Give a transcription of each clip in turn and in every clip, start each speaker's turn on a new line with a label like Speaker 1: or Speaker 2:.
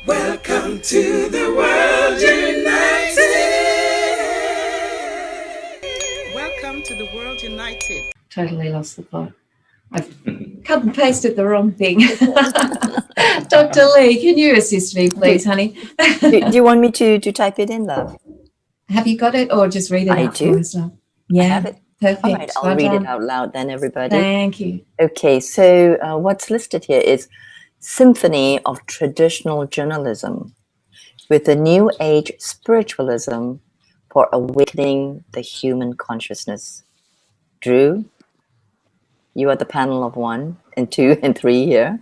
Speaker 1: Welcome to the World United. Welcome to the World United.
Speaker 2: Totally lost the plot. I've cut and pasted the wrong thing. Dr. Lee, can you assist me, please, honey?
Speaker 3: Do you want me to type it in, love?
Speaker 2: Have you got it, or just read it
Speaker 3: I
Speaker 2: out
Speaker 3: do.
Speaker 2: for us? Yeah,
Speaker 3: I have it.
Speaker 2: perfect.
Speaker 3: All right, I'll
Speaker 2: Well
Speaker 3: read
Speaker 2: done.
Speaker 3: it out loud then, everybody.
Speaker 2: Thank you.
Speaker 3: Okay, so what's listed here is Symphony of Traditional Journalism with a New Age Spiritualism for Awakening the Human Consciousness. Drew, you are the panel of 1 and 2 and 3 here.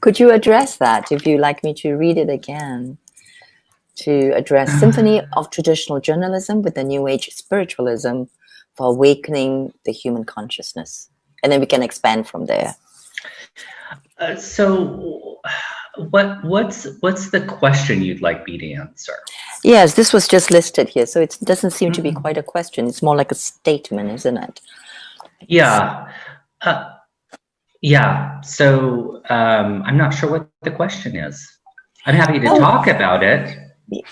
Speaker 3: Could you address that if you'd like me to read it again? To address Symphony of Traditional Journalism with a New Age Spiritualism for Awakening the Human Consciousness. And then we can expand from there.
Speaker 4: So what's the question you'd like me to answer?
Speaker 3: Yes, this was just listed here, so it doesn't seem to be quite a question. It's more like a statement, isn't it?
Speaker 4: Yeah. Yeah. So I'm not sure what the question is. I'm happy to talk about it.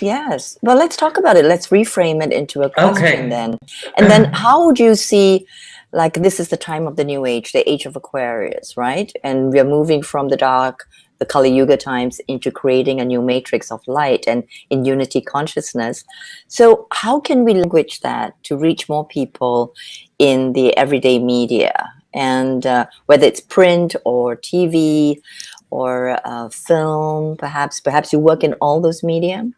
Speaker 3: Yes. Well, let's talk about it. Let's reframe it into a question then. And then how would you see, like, this is the time of the new age, the age of Aquarius, right? And we're moving from the dark, the Kali Yuga times into creating a new matrix of light and in unity consciousness. So how can we language that to reach more people in the everyday media? And whether it's print or TV or film, perhaps you work in all those media,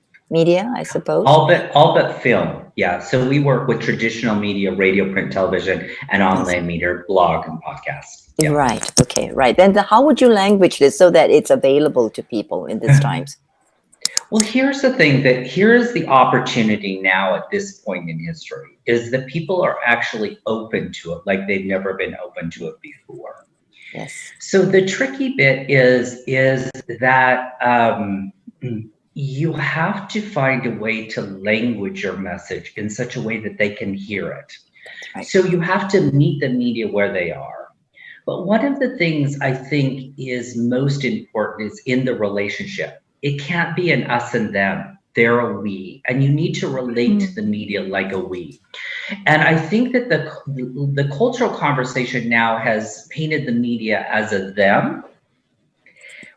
Speaker 3: I suppose.
Speaker 4: All but film. Yeah. So we work with traditional media, radio, print, television, and online media, blog and podcasts. Yeah.
Speaker 3: Right. Okay. Right. Then how would you language this so that it's available to people in these times?
Speaker 4: Well, here's the thing, that here's the opportunity now at this point in history, is that people are actually open to it like they've never been open to it before.
Speaker 3: Yes.
Speaker 4: So the tricky bit is that you have to find a way to language your message in such a way that they can hear it. Right. So you have to meet the media where they are. But one of the things I think is most important is in the relationship. It can't be an us and them. They're a we, and you need to relate to the media like a we. And I think that the cultural conversation now has painted the media as a them.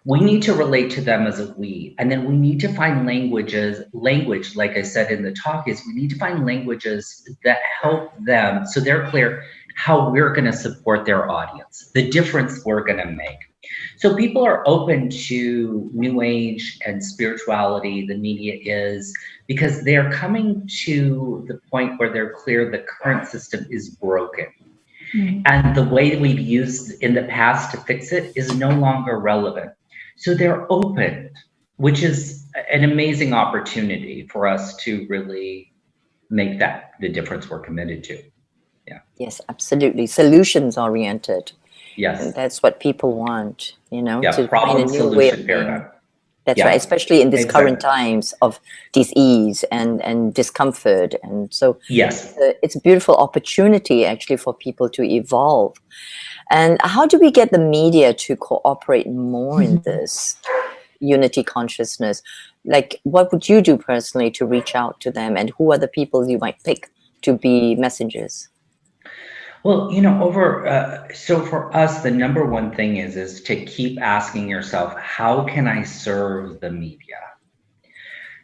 Speaker 4: We need to relate to them as a we, and then we need to find language, like I said in the talk, is we need to find languages that help them so they're clear how we're going to support their audience, the difference we're going to make. So people are open to new age and spirituality, the media is, because they're coming to the point where they're clear the current system is broken. And the way that we've used in the past to fix it is no longer relevant. So they're open, which is an amazing opportunity for us to really make that the difference we're committed to. Yeah.
Speaker 3: Yes, absolutely. Solutions oriented.
Speaker 4: Yes.
Speaker 3: And that's what people want, you know,
Speaker 4: yeah,
Speaker 3: to
Speaker 4: problem
Speaker 3: find a new way of
Speaker 4: paradigm.
Speaker 3: That's right, especially in these current times of dis-ease and discomfort. And so
Speaker 4: yes,
Speaker 3: it's a beautiful opportunity actually for people to evolve. And how do we get the media to cooperate more in this unity consciousness? Like, what would you do personally to reach out to them, and who are the people you might pick to be messengers?
Speaker 4: Well, you know, so for us, the number one thing is to keep asking yourself, how can I serve the media?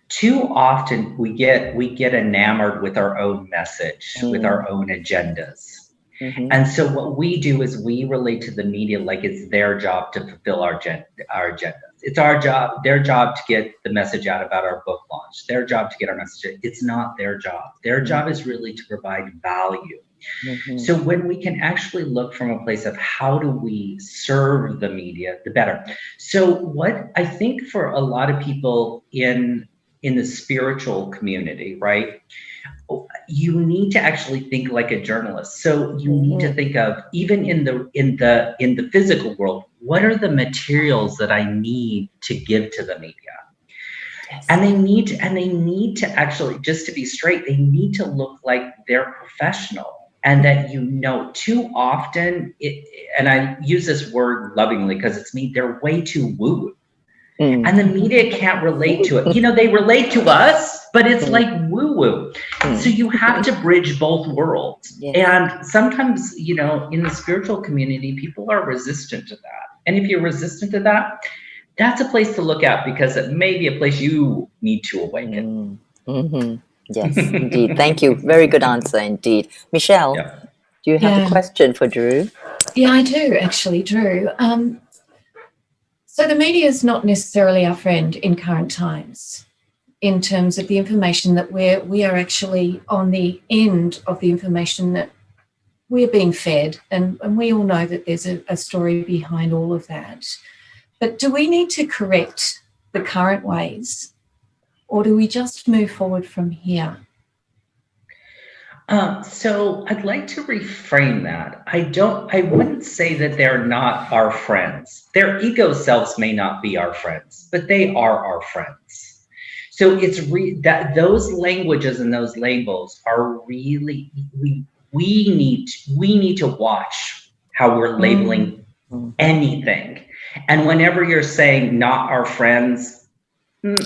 Speaker 4: Too often we get enamored with our own message, with our own agendas. And so what we do is we relate to the media like it's their job to fulfill our agenda. It's their job to get the message out about our book launch, their job to get our message. It's not their job. Their job is really to provide value. So when we can actually look from a place of how do we serve the media, the better. So what I think for a lot of people in the spiritual community, right? You need to actually think like a journalist. So you need to think of, even in the physical world, what are the materials that I need to give to the media? Yes. And they need to actually, just to be straight, they need to look like they're professional. And that, you know, too often, and I use this word lovingly because it's me, they're way too woo. And the media can't relate to it. You know, they relate to us, but it's like woo-woo. So you have to bridge both worlds.
Speaker 3: Yes.
Speaker 4: And sometimes, you know, in the spiritual community, people are resistant to that. And if you're resistant to that, that's a place to look at, because it may be a place you need to awaken.
Speaker 3: Yes, indeed. Thank you. Very good answer indeed. Michelle, do you have a question for Drew?
Speaker 2: Yeah, I do actually, Drew. So the media is not necessarily our friend in current times, in terms of the information that we are actually on the end of the information that we're being fed, and we all know that there's a story behind all of that. But do we need to correct the current ways, or do we just move forward from here?
Speaker 4: So I'd like to reframe that. I wouldn't say that they're not our friends. Their ego selves may not be our friends, but they are our friends. So it's that those languages and those labels are really, we need to watch how we're labeling anything. And whenever you're saying not our friends,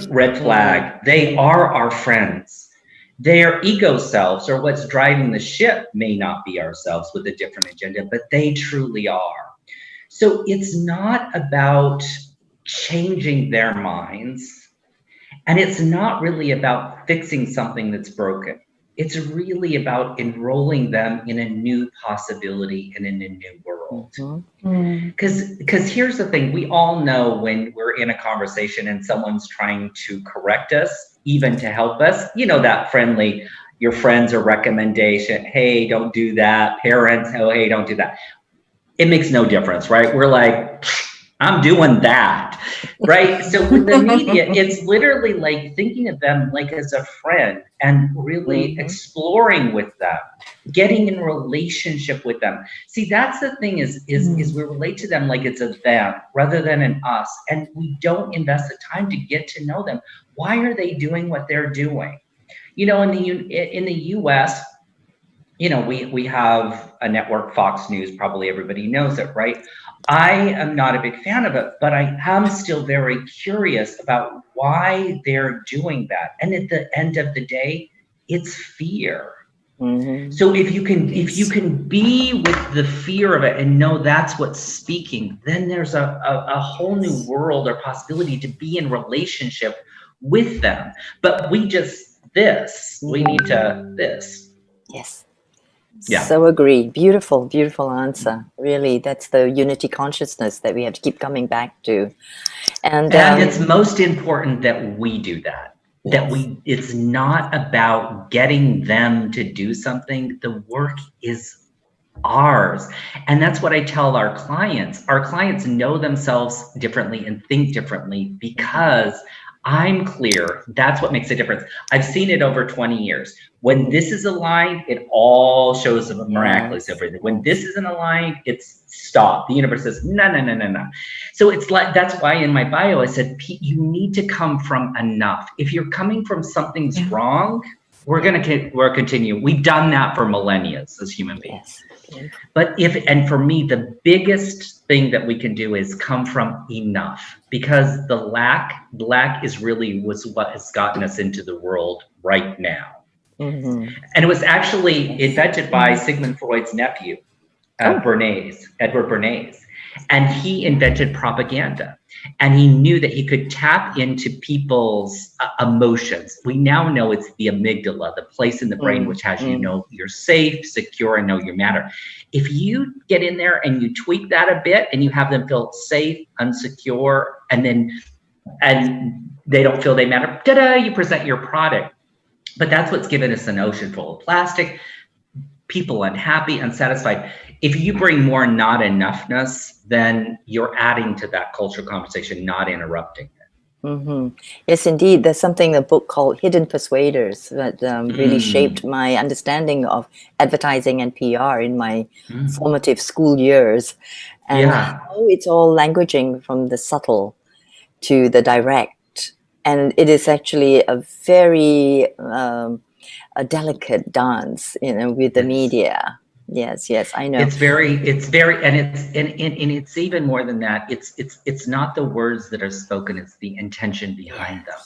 Speaker 4: red flag. They are our friends. Their ego selves, or what's driving the ship, may not be ourselves with a different agenda, but they truly are. So it's not about changing their minds, and it's not really about fixing something that's broken. It's really about enrolling them in a new possibility and in a new world. Because here's the thing, we all know when we're in a conversation and someone's trying to correct us, even to help us, you know, that friendly, your friends or recommendation, hey, don't do that. Parents, oh, hey, don't do that. It makes no difference, right? We're like, I'm doing that, right? So with the media, it's literally like thinking of them like as a friend and really exploring with them, getting in relationship with them. See, that's the thing is we relate to them like it's a them rather than an us. And we don't invest the time to get to know them. Why are they doing what they're doing? You know, in the US, you know, we have a network, Fox News, probably everybody knows it, right? I am not a big fan of it, but I am still very curious about why they're doing that. And at the end of the day, it's fear. So if you can be with the fear of it and know that's what's speaking, then there's a whole new world or possibility to be in relationship with them. But we need to this.
Speaker 3: Yes.
Speaker 4: Yeah.
Speaker 3: So agree. Beautiful, beautiful answer. Really, that's the unity consciousness that we have to keep coming back to. And
Speaker 4: it's most important that we do that. It's not about getting them to do something. The work is ours. And that's what I tell our clients. Our clients know themselves differently and think differently because I'm clear. That's what makes a difference. I've seen it over 20 years. When this is aligned, it all shows up miraculous everything. When this isn't aligned, it's stop. The universe says, no. So it's like, that's why in my bio, I said, Pete, you need to come from enough. If you're coming from something's wrong, we're continue. We've done that for millennia as human beings. But for me, the biggest thing that we can do is come from enough, because the lack is really was what has gotten us into the world right now. And it was actually invented by Sigmund Freud's nephew, Edward Bernays. And he invented propaganda. And he knew that he could tap into people's emotions. We now know it's the amygdala, the place in the brain which has you know you're safe, secure, and know you matter. If you get in there and you tweak that a bit and you have them feel safe, unsecure, and they don't feel they matter, you present your product. But that's what's given us an ocean full of plastic, people unhappy, unsatisfied. If you bring more not enoughness, then you're adding to that cultural conversation, not interrupting it.
Speaker 3: Yes, indeed. There's something, a book called Hidden Persuaders that really shaped my understanding of advertising and PR in my formative school years. And how it's all languaging from the subtle to the direct. And it is actually a very a delicate dance, you know, with the media. Yes, yes, I know.
Speaker 4: It's very, and it's even more than that. It's not the words that are spoken, it's the intention behind them.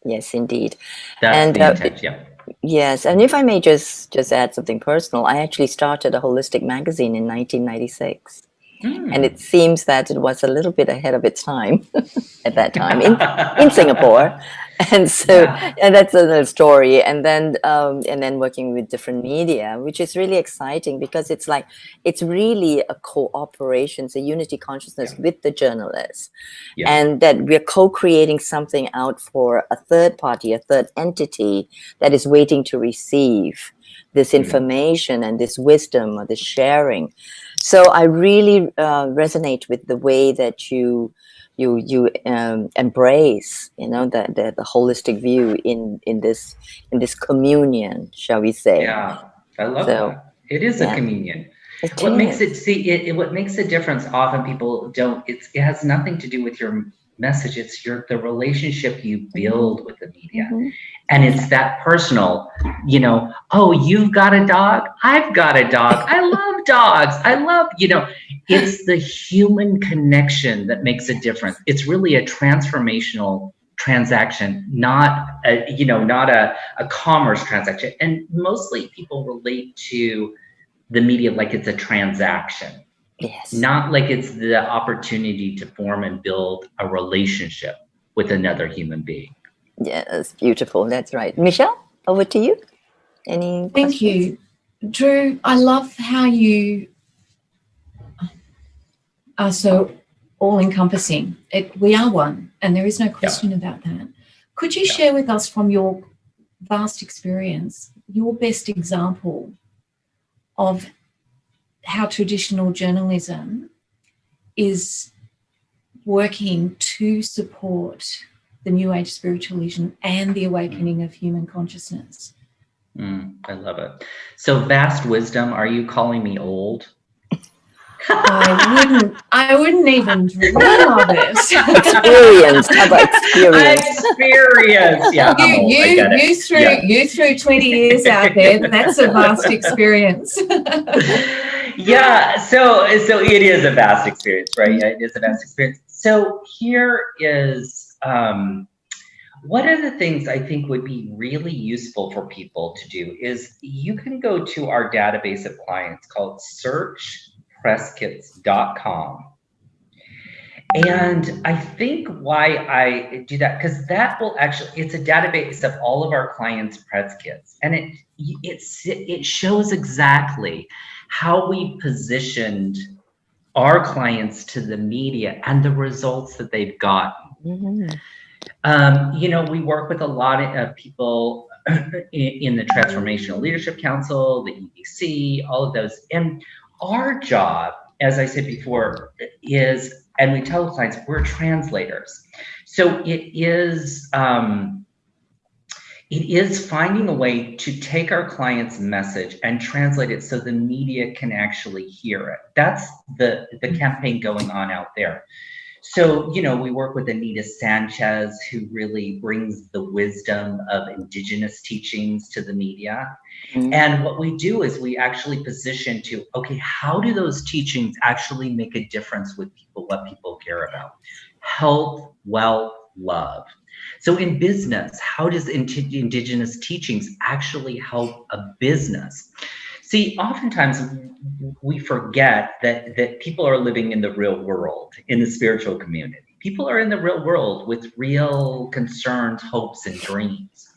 Speaker 3: Yes, indeed.
Speaker 4: That's
Speaker 3: And
Speaker 4: the intent, yeah.
Speaker 3: yes, and if I may just add something personal, I actually started a holistic magazine in 1996. And it seems that it was a little bit ahead of its time at that time in Singapore. And so, and that's another story. And then working with different media, which is really exciting because it's like, it's really a cooperation, it's a unity consciousness with the journalists. And that we're co-creating something out for a third party, a third entity that is waiting to receive this information and this wisdom or this sharing. So I really resonate with the way that you embrace, the holistic view in this communion, shall we say?
Speaker 4: Yeah, I love that. It is a communion. What makes the difference? Often people don't. It has nothing to do with your message. It's the relationship you build with the media. And it's that personal, oh, you've got a dog, I've got a dog, I love dogs, it's the human connection that makes a difference. It's really a transformational transaction, not a commerce transaction. And mostly people relate to the media like it's a transaction. Yes. Not like it's the opportunity to form and build a relationship with another human being.
Speaker 3: Yes, beautiful. That's right. Michelle, over to you. Any questions?
Speaker 2: Thank you. Drew, I love how you are so all-encompassing. We are one, and there is no question about that. Could you share with us from your vast experience, your best example of how traditional journalism is working to support the New Age spiritual vision and the awakening of human consciousness?
Speaker 4: I love it. So vast wisdom, are you calling me old?
Speaker 2: I wouldn't even dream of it.
Speaker 3: Experience. How about experience?
Speaker 4: Experience. Yeah,
Speaker 2: you threw 20 years out there. That's a vast experience.
Speaker 4: Yeah. So it is a vast experience, right? It is a vast experience. So here is one of the things I think would be really useful for people to do is you can go to our database of clients called searchpresskits.com. And I think why I do that, because that will actually, it's a database of all of our clients' press kits. And it shows exactly how we positioned our clients to the media and the results that they've gotten. We work with a lot of people in the Transformational Leadership Council, the EBC, all of those. And our job, as I said before, is, and we tell clients, we're translators. So it is finding a way to take our client's message and translate it so the media can actually hear it. That's the campaign going on out there. So, we work with Anita Sanchez, who really brings the wisdom of indigenous teachings to the media. And what we do is we actually position to, okay, how do those teachings actually make a difference with people, what people care about? Health, wealth, love. So in business, how does indigenous teachings actually help a business? See, oftentimes we forget that people are living in the real world, in the spiritual community. People are in the real world with real concerns, hopes, and dreams.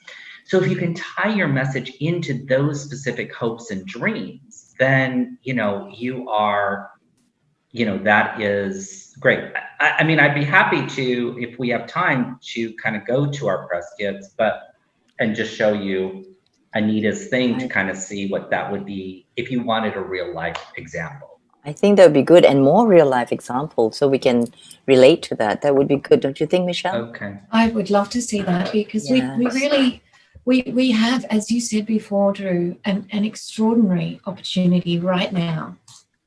Speaker 4: So if you can tie your message into those specific hopes and dreams, then, you are, that is great. I mean, I'd be happy to, if we have time, to kind of go to our press kits, and just show you Anita's thing to kind of see what that would be if you wanted a real life example.
Speaker 3: I think that would be good, and more real life examples so we can relate to that. That would be good, don't you think, Michelle?
Speaker 2: Okay. I would love to see that because we really have, as you said before, Drew, an extraordinary opportunity right now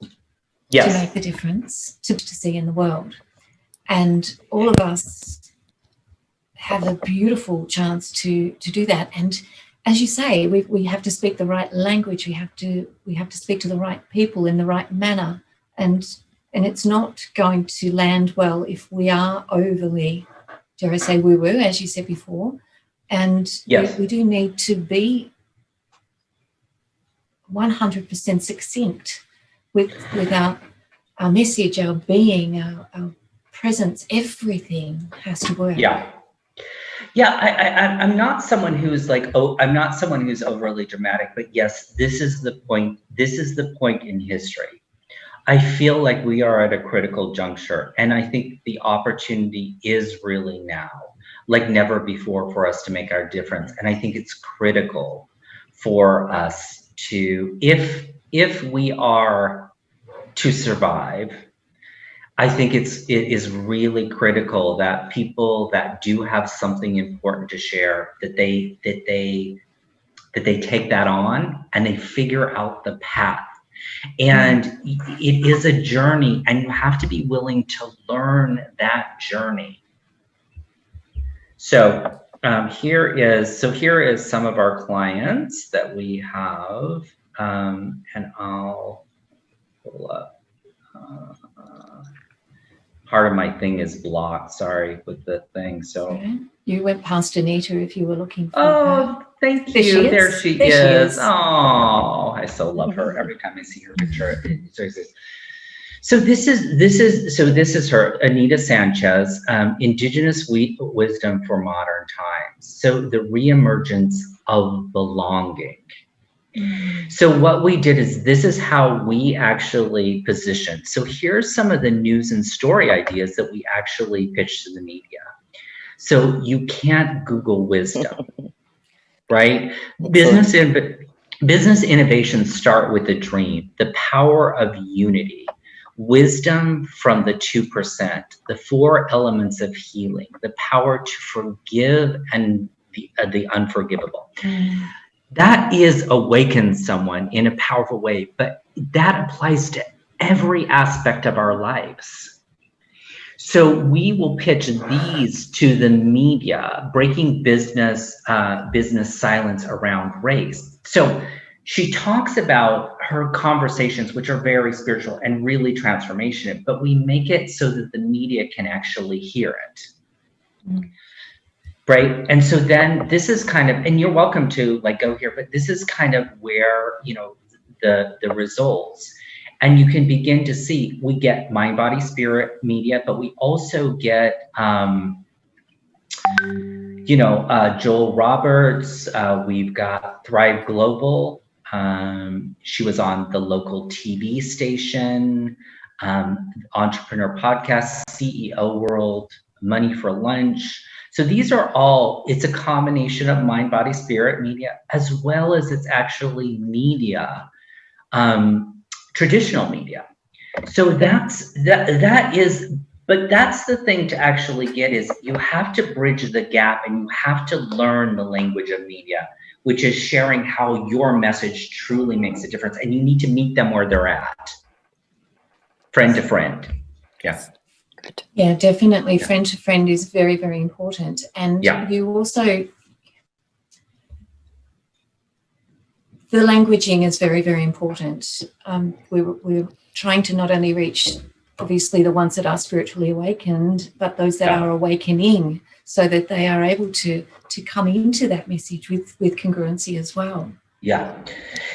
Speaker 2: to make the difference, to see in the world. And all of us have a beautiful chance to do that. And as you say, we have to speak the right language. We have to speak to the right people in the right manner, and it's not going to land well if we are overly, dare I say, woo-woo, as you said before. And
Speaker 4: yes.
Speaker 2: we do need to be 100% succinct with our message, our being, our presence. Everything has to work.
Speaker 4: I'm not someone who's like, I'm not someone who's overly dramatic, but yes, this is the point. This is the point in history. I feel like we are at a critical juncture, and I think the opportunity is really now, like never before, for us to make our difference. And I think it's critical for us to, if we are to survive, I think it is really critical that people that do have something important to share, that they take that on and they figure out the path. And it is a journey, and you have to be willing to learn that journey. So here is some of our clients that we have, and I'll pull up. Part of my thing is blocked, sorry, with the thing. So
Speaker 2: okay. You went past Anita if you were looking for her.
Speaker 4: Thank you. There she is. Oh, I so love her. Every time I see her picture, so this is her, Anita Sanchez, Indigenous Wisdom for Modern Times. So the reemergence of belonging. So what we did is, this is how we actually positioned. So here's some of the news and story ideas that we actually pitched to the media. So you can't Google wisdom, right? Business innovations start with a dream, the power of unity, wisdom from the 2%, the 4 elements of healing, the power to forgive and the unforgivable. That is awaken someone in a powerful way, but that applies to every aspect of our lives. So we will pitch these to the media, breaking business silence around race. So she talks about her conversations, which are very spiritual and really transformational, but we make it so that the media can actually hear it. Right. And so then this is kind of, and you're welcome to like go here, but this is kind of where, you know, the results, and you can begin to see, we get mind, body, spirit media, but we also get, Joel Roberts, we've got Thrive Global. She was on the local TV station, Entrepreneur Podcast, CEO World, Money for Lunch. So these are all, it's a combination of mind, body, spirit media, as well as it's actually media, traditional media. So that is, but that's the thing to actually get, is you have to bridge the gap, and you have to learn the language of media, which is sharing how your message truly makes a difference. And you need to meet them where they're at, friend to friend. Yeah.
Speaker 2: Yeah, definitely. Yeah. Friend to friend is very, very important. And you also, the languaging is very, very important. We're trying to not only reach, obviously, the ones that are spiritually awakened, but those that are awakening, so that they are able to come into that message with congruency as well.
Speaker 4: Yeah,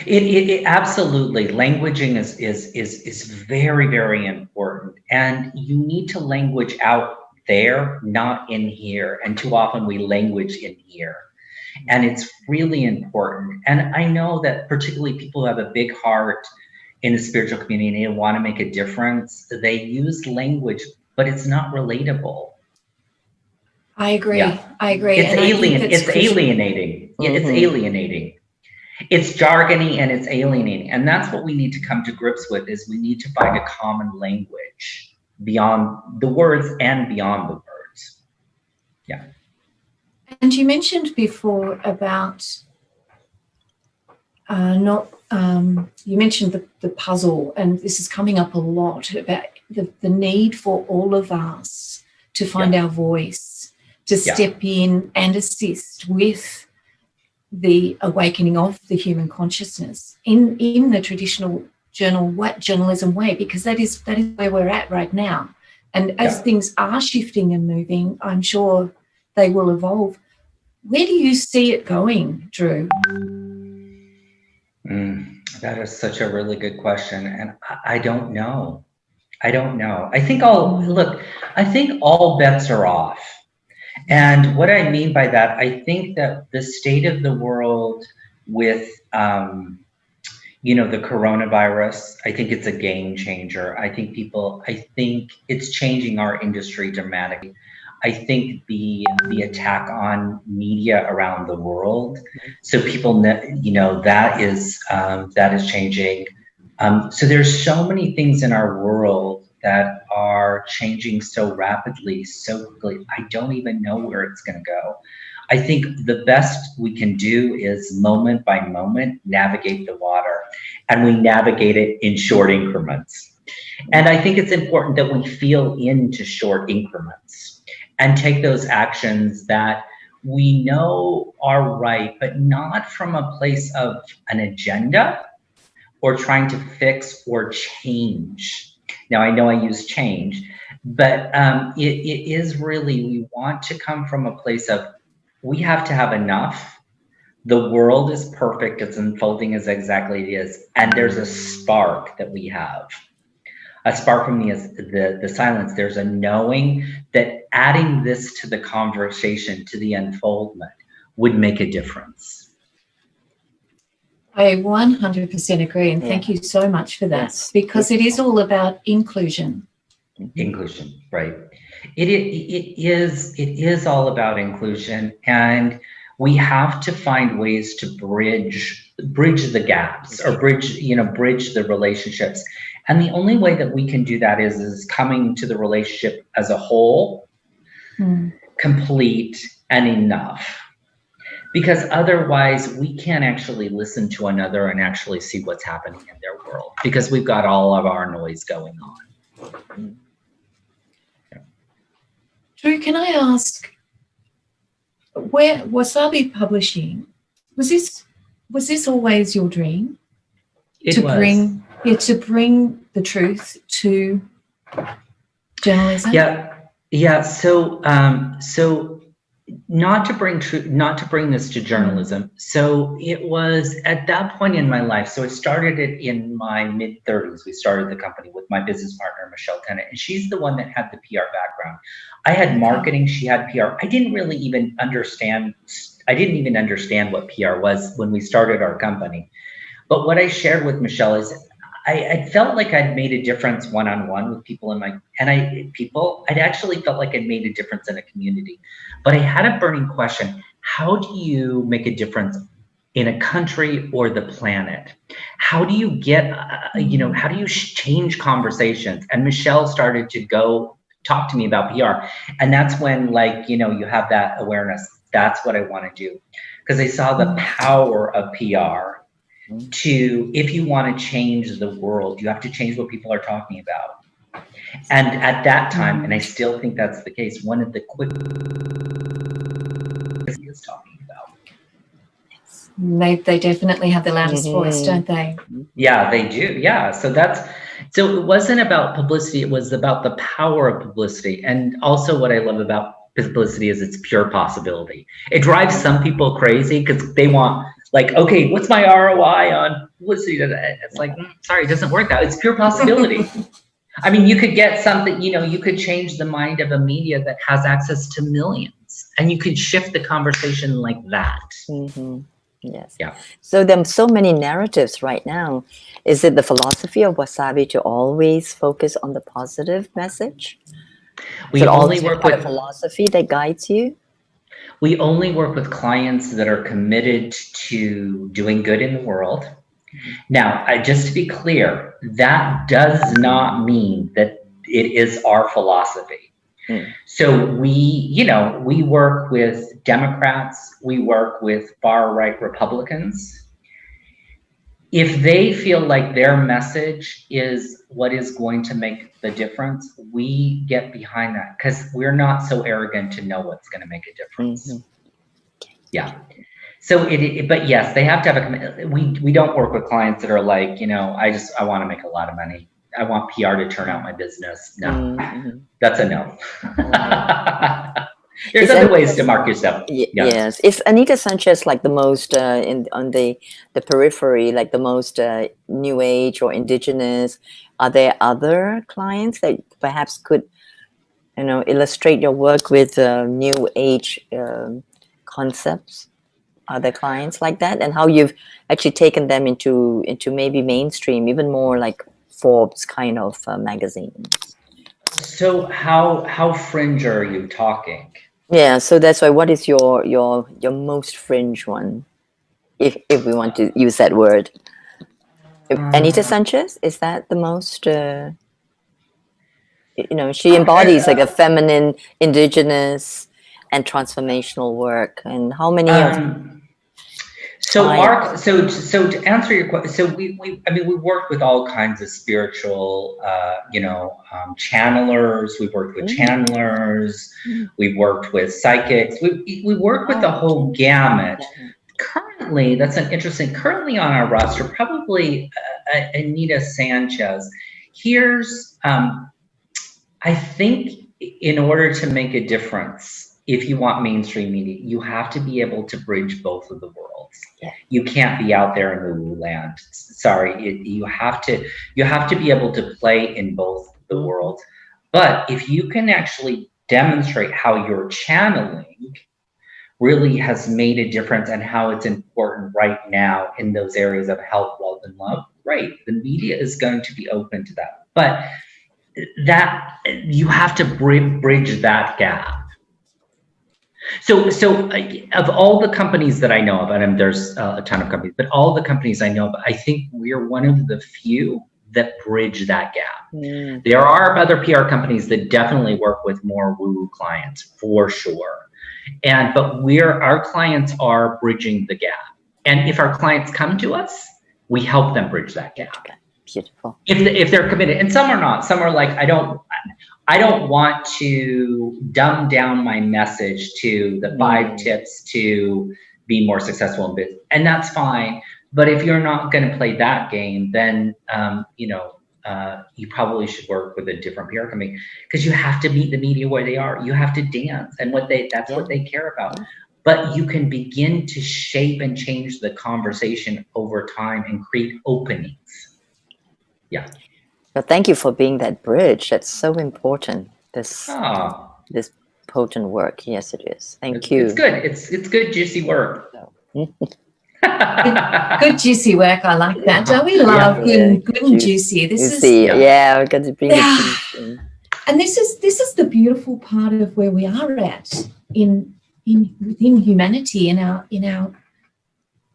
Speaker 4: it absolutely. Languaging is very, very important, and you need to language out there, not in here. And too often we language in here, and it's really important. And I know that particularly people who have a big heart in the spiritual community and want to make a difference, they use language, but it's not relatable.
Speaker 2: I agree. Yeah. I agree.
Speaker 4: It's alienating. It's alienating. It's jargony and it's alienating. And that's what we need to come to grips with, is we need to find a common language beyond the words and beyond the words. Yeah.
Speaker 2: And you mentioned before about you mentioned the puzzle, and this is coming up a lot, about the need for all of us to find our voice, to step in and assist with the awakening of the human consciousness in the traditional journalism way, because that is where we're at right now. And as things are shifting and moving, I'm sure they will evolve. Where do you see it going, Drew?
Speaker 4: That is such a really good question, and I don't know. I think all bets are off. And what I mean by that, I think that the state of the world with, the coronavirus, I think it's a game changer. I think it's changing our industry dramatically. I think the attack on media around the world, so people, that is changing. So there's so many things in our world that are changing so rapidly, so quickly. I don't even know where it's going to go. I think the best we can do is moment by moment navigate the water, and we navigate it in short increments. And I think it's important that we feel into short increments and take those actions that we know are right, but not from a place of an agenda or trying to fix or change. Now, I know I use change, but it is really, we want to come from a place of, we have to have enough. The world is perfect. It's unfolding as exactly it is. And there's a spark that we have. A spark from the silence. There's a knowing that adding this to the conversation, to the unfoldment, would make a difference.
Speaker 2: I 100% agree, and thank you so much for that, because it is all about inclusion.
Speaker 4: Inclusion, right? It is all about inclusion, and we have to find ways to bridge the gaps, or bridge the relationships. And the only way that we can do that is coming to the relationship as a whole, complete and enough. Because otherwise we can't actually listen to another and actually see what's happening in their world, because we've got all of our noise going on.
Speaker 2: Drew, can I ask, where Wasabi Publishing, was this always your dream?
Speaker 4: It was.
Speaker 2: To bring the truth to journalism?
Speaker 4: Yeah. So not to bring this to journalism. So it was at that point in my life. So I started it in my mid-30s. We started the company with my business partner, Michelle Tennant, and she's the one that had the PR background. I had marketing, she had PR. I didn't even understand what PR was when we started our company. But what I shared with Michelle is I felt like I'd made a difference one-on-one with people I'd actually felt like I'd made a difference in a community. But I had a burning question: how do you make a difference in a country or the planet? How do you get, how do you change conversations? And Michelle started to go talk to me about PR. And that's when, you have that awareness. That's what I want to do. Because I saw the power of PR. If you want to change the world, you have to change what people are talking about. And at that time, and I still think that's the case, one of the quick is talking about.
Speaker 2: They definitely have the loudest voice, don't they?
Speaker 4: Yeah, they do. Yeah. So it wasn't about publicity. It was about the power of publicity. And also what I love about publicity is it's pure possibility. It drives some people crazy because they want, okay, what's my ROI on publicity? It's sorry, it doesn't work out. It's pure possibility. I mean, you could get something, you could change the mind of a media that has access to millions, and you could shift the conversation like that.
Speaker 3: Yes.
Speaker 4: Yeah.
Speaker 3: So there's so many narratives right now. Is it the philosophy of Wasabi to always focus on the positive message?
Speaker 4: We only work with
Speaker 3: a philosophy that guides you.
Speaker 4: We only work with clients that are committed to doing good in the world. Now, just to be clear, that does not mean that it is our philosophy. So we work with Democrats, we work with far-right Republicans. If they feel like their message is what is going to make the difference, we get behind that, because we're not so arrogant to know what's going to make a difference. Yeah. So but yes, they have to have we don't work with clients that are like, I want to make a lot of money. I want PR to turn out my business. No, that's a no. There's other ways to market yourself.
Speaker 3: Yes. Is Anita Sanchez like the most on the periphery, like the most new age or indigenous? Are there other clients that perhaps could, illustrate your work with new age concepts? Are there clients like that, and how you've actually taken them into maybe mainstream, even more like Forbes kind of magazines?
Speaker 4: So how fringe are you talking?
Speaker 3: Yeah, so that's why. What is your most fringe one, if we want to use that word? Anita Sanchez, is that the most? She embodies like a feminine, indigenous, and transformational work. And how many
Speaker 4: So to answer your question, so we worked with all kinds of spiritual, channelers. We've worked with channelers. We've worked with psychics. We work with the whole gamut. Currently, that's an interesting. Currently on our roster, probably Anita Sanchez. Here's, I think, in order to make a difference, if you want mainstream media, you have to be able to bridge both of the worlds. Yeah. You can't be out there in woo land. Sorry, you have to be able to play in both the worlds. But if you can actually demonstrate how your channeling really has made a difference and how it's important right now in those areas of health, wealth, and love, great. The media is going to be open to that. But that you have to bridge that gap. So of all the companies that I know of, and there's a ton of companies, but all the companies I know of, I think we're one of the few that bridge that gap. There are other PR companies that definitely work with more woo-woo clients, for sure. But our clients are bridging the gap. And if our clients come to us, we help them bridge that gap.
Speaker 3: Beautiful.
Speaker 4: If they're committed, and some are not. Some are like, I don't want to dumb down my message to the 5 tips to be more successful in business, and that's fine. But if you're not going to play that game, then you probably should work with a different PR company, because you have to meet the media where they are. You have to dance, and what they care about. But you can begin to shape and change the conversation over time and create openings. Yeah.
Speaker 3: Well, thank you for being that bridge. That's so important. This potent work. Yes, it is. Thank you.
Speaker 4: It's good. It's good, juicy work.
Speaker 2: Good juicy work. I like that. Don't we love good and juicy?
Speaker 3: We're going to bring the juice in.
Speaker 2: And this is the beautiful part of where we are at within humanity, in our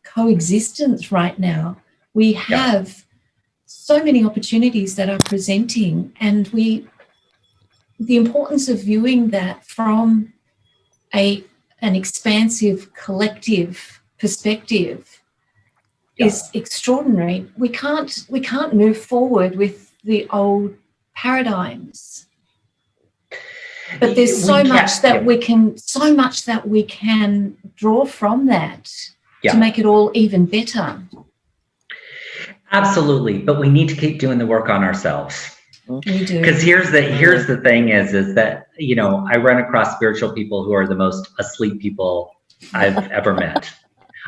Speaker 2: coexistence right now. We have so many opportunities that are presenting, and the importance of viewing that from an expansive collective perspective is extraordinary. We can't move forward with the old paradigms, but there's so much that we can draw from that to make it all even better.
Speaker 4: Absolutely, but we need to keep doing the work on ourselves.
Speaker 2: We do.
Speaker 4: Because here's the thing is that, I run across spiritual people who are the most asleep people I've ever met.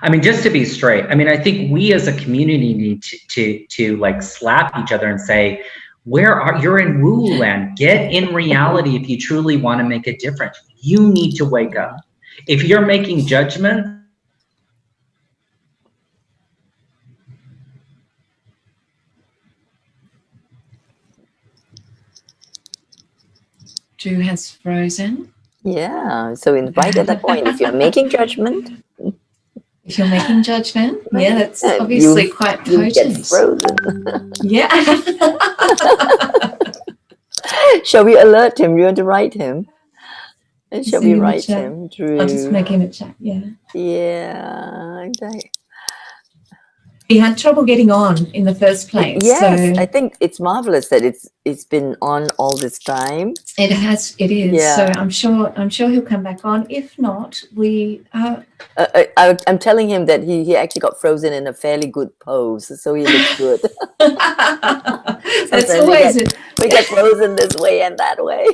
Speaker 4: I mean, just to be straight, I think we as a community need to like slap each other and say, you're in woo land. Get in reality if you truly want to make a difference. You need to wake up. If you're making judgments,
Speaker 2: Drew has frozen.
Speaker 3: Yeah, so right at that point, if you're making judgment.
Speaker 2: If you're making judgment, that's obviously quite potent.
Speaker 3: You get frozen.
Speaker 2: Yeah.
Speaker 3: Shall we alert him? You want to write him? Shall we write him, Drew?
Speaker 2: I'll just make him a chat, yeah.
Speaker 3: Yeah, okay.
Speaker 2: he had trouble getting on in the first place.
Speaker 3: Yes,
Speaker 2: so
Speaker 3: I think it's marvelous that it's been on all this time.
Speaker 2: it is.
Speaker 3: Yeah.
Speaker 2: So I'm sure he'll come back on. If not, we
Speaker 3: I'm telling him that he actually got frozen in a fairly good pose, so he looks good.
Speaker 2: That's always
Speaker 3: we get frozen this way and that way.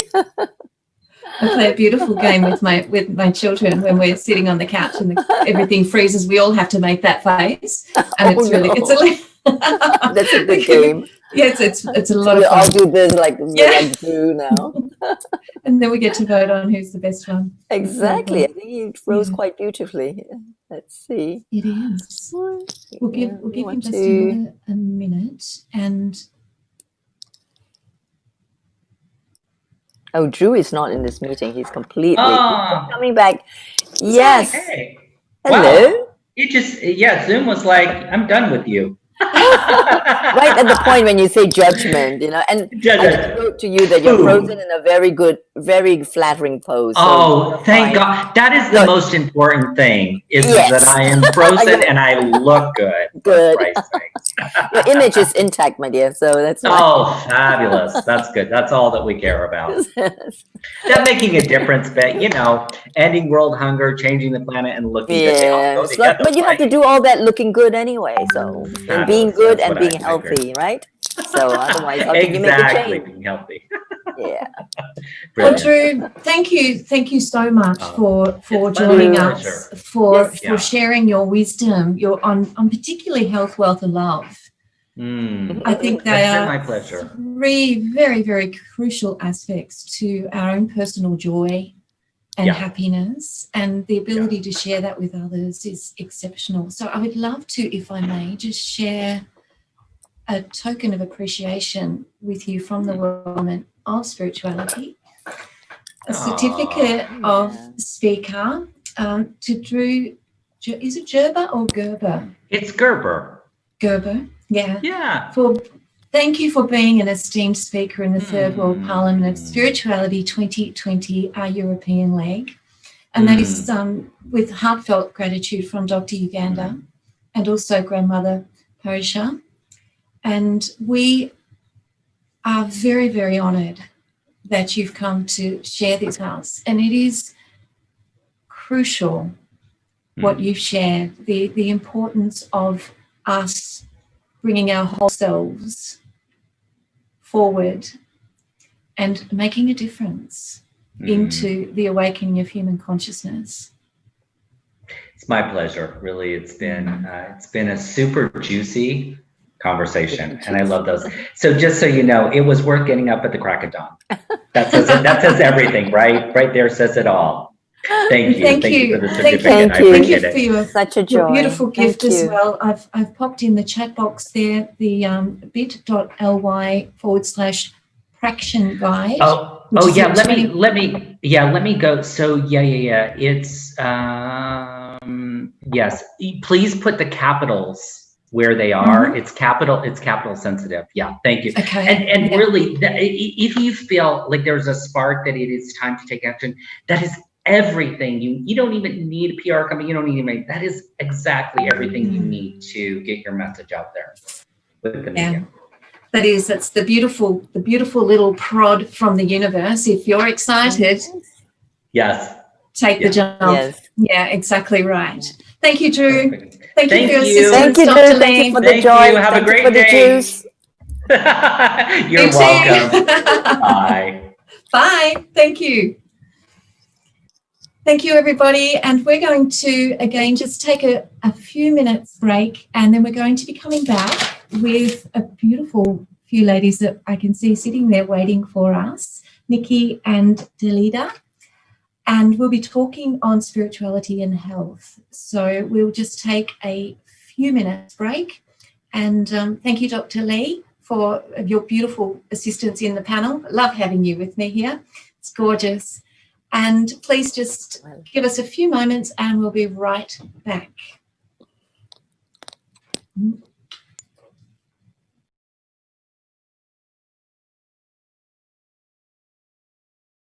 Speaker 2: I play a beautiful game with my children when we're sitting on the couch and everything freezes. We all have to make that face, and that's
Speaker 3: a good game.
Speaker 2: Yeah, it's a lot of fun.
Speaker 3: We all do this like thru now,
Speaker 2: and then we get to vote on who's the best one.
Speaker 3: Exactly. I think he froze quite beautifully. Let's see.
Speaker 2: It is. We'll give him just a minute and.
Speaker 3: Oh, Drew is not in this meeting. He's completely he's coming back. Yes.
Speaker 4: Hey.
Speaker 3: Hello.
Speaker 4: Wow. You just Zoom was like, I'm done with you.
Speaker 3: Right at the point when you say judgment, and I wrote to you that you're frozen in a very good, very flattering pose.
Speaker 4: So thank God. That is the most important thing, is that I am frozen and I look good.
Speaker 3: Good. Your image is intact, my dear, so that's fine.
Speaker 4: Oh, fabulous. That's good. That's all that we care about. That making a difference, but ending world hunger, changing the planet, and looking good. They all go together,
Speaker 3: but you have to do all that looking good anyway, so and being good and being healthy, right? So otherwise, how can you make a change?
Speaker 4: Being healthy.
Speaker 3: Yeah.
Speaker 2: Well, Drew, thank you so much for joining us, for sharing your wisdom, on particularly health, wealth, and love. I think they are
Speaker 4: my pleasure.
Speaker 2: 3 very, very crucial aspects to our own personal joy and happiness, and the ability to share that with others is exceptional. So I would love to, if I may, just share a token of appreciation with you from the Woman of Spirituality, a certificate of speaker to Drew. Is it Gerber or Gerber?
Speaker 4: It's Gerber.
Speaker 2: Gerber, yeah.
Speaker 4: Yeah.
Speaker 2: Thank you for being an esteemed speaker in the Third World Parliament of Spirituality 2020, our European leg. And that is with heartfelt gratitude from Dr. Yugandhar and also Grandmother Parisha. And we are very, very honoured that you've come to share this with us. And it is crucial what you've shared, the importance of us bringing our whole selves forward and making a difference into the awakening of human consciousness.
Speaker 4: It's my pleasure. Really, it's been a super juicy conversation, and I love those. So just so you know, it was worth getting up at the crack of dawn. That says everything, right? Right there says it all. Thank you for the certificate.
Speaker 2: Thank you for your
Speaker 3: such a joy.
Speaker 2: Your beautiful gift as well. I've popped in the chat box there the bit.ly/fraction guide.
Speaker 4: Let me go. So it's yes. Please put the capitals where they are. It's capital sensitive. Yeah, thank you.
Speaker 2: Okay.
Speaker 4: And really, if you feel like there's a spark that it is time to take action, that is everything. You don't even need a PR company. You don't need anybody. That is exactly everything you need to get your message out there with the media.
Speaker 2: That's the beautiful little prod from the universe. If you're excited, take the jump.
Speaker 3: Yes.
Speaker 2: Yeah, exactly right. Thank you, Drew. Thank you for your
Speaker 3: assistance,
Speaker 2: Thank you,
Speaker 3: Dr. Thank you for the joy.
Speaker 4: Have a great
Speaker 3: day.
Speaker 4: Juice. You're welcome. Bye.
Speaker 2: Bye. Thank you. Thank you, everybody. And we're going to, again, just take a few minutes break, and then we're going to be coming back with a beautiful few ladies that I can see sitting there waiting for us, Nikki and Delida. And we'll be talking on spirituality and health. So we'll just take a few minutes break. And thank you, Dr. Lee, for your beautiful assistance in the panel. Love having you with me here. It's gorgeous. And please just give us a few moments and we'll be right back.